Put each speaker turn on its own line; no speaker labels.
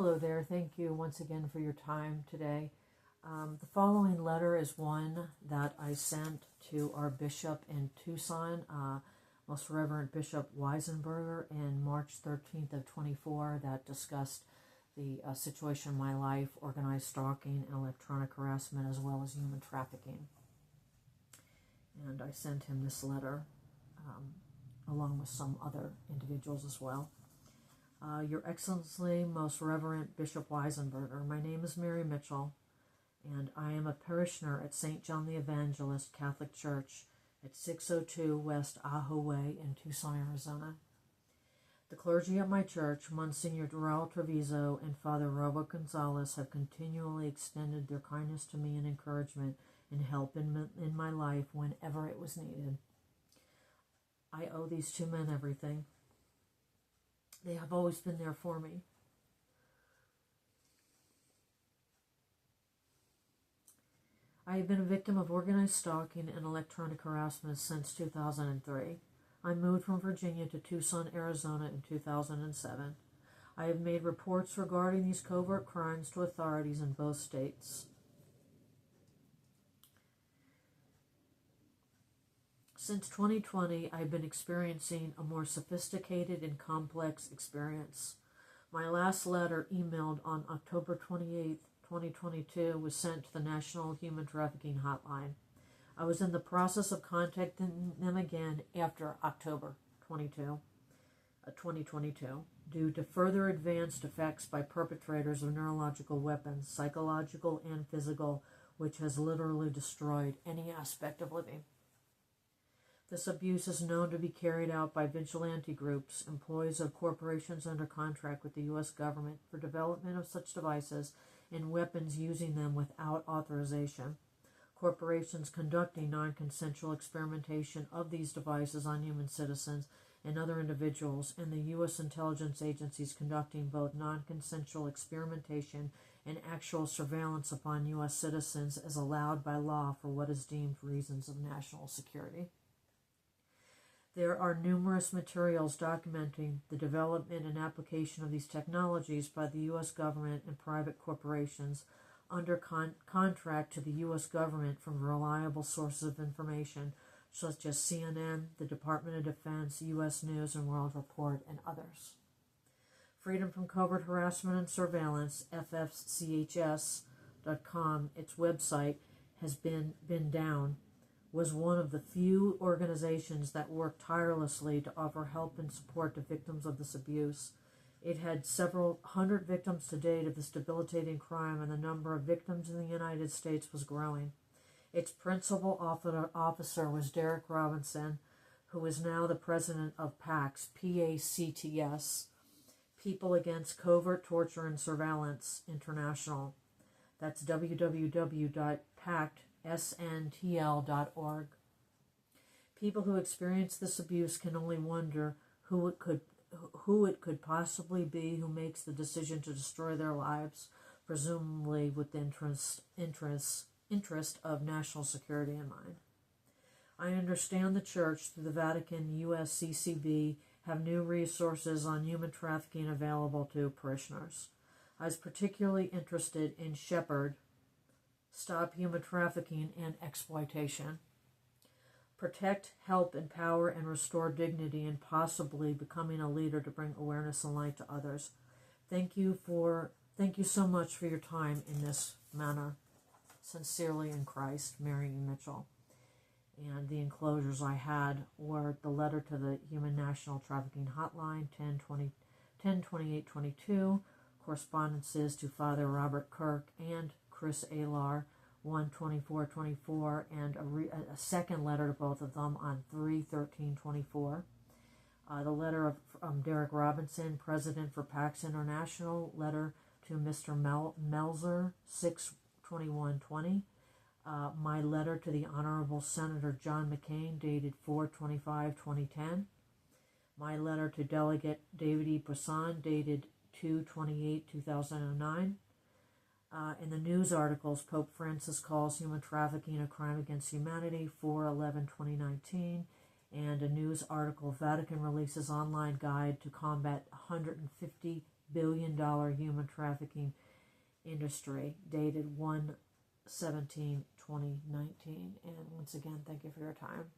Hello there. Thank you once again for your time today. The following letter is one that I sent to our bishop in Tucson, Most Reverend Bishop Weisenburger, in March 13th of 24, that discussed the situation in my life, organized stalking and electronic harassment, as well as human trafficking. And I sent him this letter along with some other individuals as well. Your Excellency, Most Reverend Bishop Weisenburger, my name is Mary Mitchell, and I am a parishioner at St. John the Evangelist Catholic Church at 602 West Ajo Way in Tucson, Arizona. The clergy at my church, Monsignor Durrell Treviso and Father Robert Gonzalez, have continually extended their kindness to me and encouragement and help in my life whenever it was needed. I owe these two men everything. They have always been there for me. I have been a victim of organized stalking and electronic harassment since 2003. I moved from Virginia to Tucson, Arizona in 2007. I have made reports regarding these covert crimes to authorities in both states. Since 2020, I've been experiencing a more sophisticated and complex experience. My last letter, emailed on October 28, 2022, was sent to the National Human Trafficking Hotline. I was in the process of contacting them again after October 2022, due to further advanced effects by perpetrators of neurological weapons, psychological and physical, which has literally destroyed any aspect of living. This abuse is known to be carried out by vigilante groups, employees of corporations under contract with the U.S. government for development of such devices and weapons using them without authorization. Corporations conducting non-consensual experimentation of these devices on human citizens and other individuals, and the U.S. intelligence agencies conducting both non-consensual experimentation and actual surveillance upon U.S. citizens as allowed by law for what is deemed reasons of national security. There are numerous materials documenting the development and application of these technologies by the U.S. government and private corporations under contract to the U.S. government from reliable sources of information such as CNN, the Department of Defense, U.S. News and World Report, and others. Freedom from Covert Harassment and Surveillance, FFCHS.com, its website has been down, was one of the few organizations that worked tirelessly to offer help and support to victims of this abuse. It had several hundred victims to date of this debilitating crime, and the number of victims in the United States was growing. Its principal officer was Derek Robinson, who is now the president of PACS, P-A-C-T-S, People Against Covert Torture and Surveillance International. That's www.pactsntl.org. People who experience this abuse can only wonder who it could possibly be who makes the decision to destroy their lives, presumably with the interest of national security in mind. I understand the Church, through the Vatican, USCCB, have new resources on human trafficking available to parishioners. I was particularly interested in Shepherd, Stop Human Trafficking and Exploitation, Protect, Help, Empower, and Restore Dignity, and possibly becoming a leader to bring awareness and light to others. Thank you so much for your time in this manner. Sincerely in Christ, Mary Mitchell. And the enclosures I had were the letter to the Human National Trafficking Hotline, 10/28/22, correspondences to Father Robert Kirk and Chris Alar, 1/24/24, and a second letter to both of them on 3/13/24. The letter from Derek Robinson, President for PACS International, letter to Mr. Melzer, 6/21/20. My letter to the Honorable Senator John McCain, dated 4/25/2010. My letter to Delegate David E. Poisson, dated 2/28/2009. In the news articles, Pope Francis calls human trafficking a crime against humanity, 4/11/2019, and a news article, Vatican releases online guide to combat 150 billion human trafficking industry, dated 1/17/2019. And once again, thank you for your time.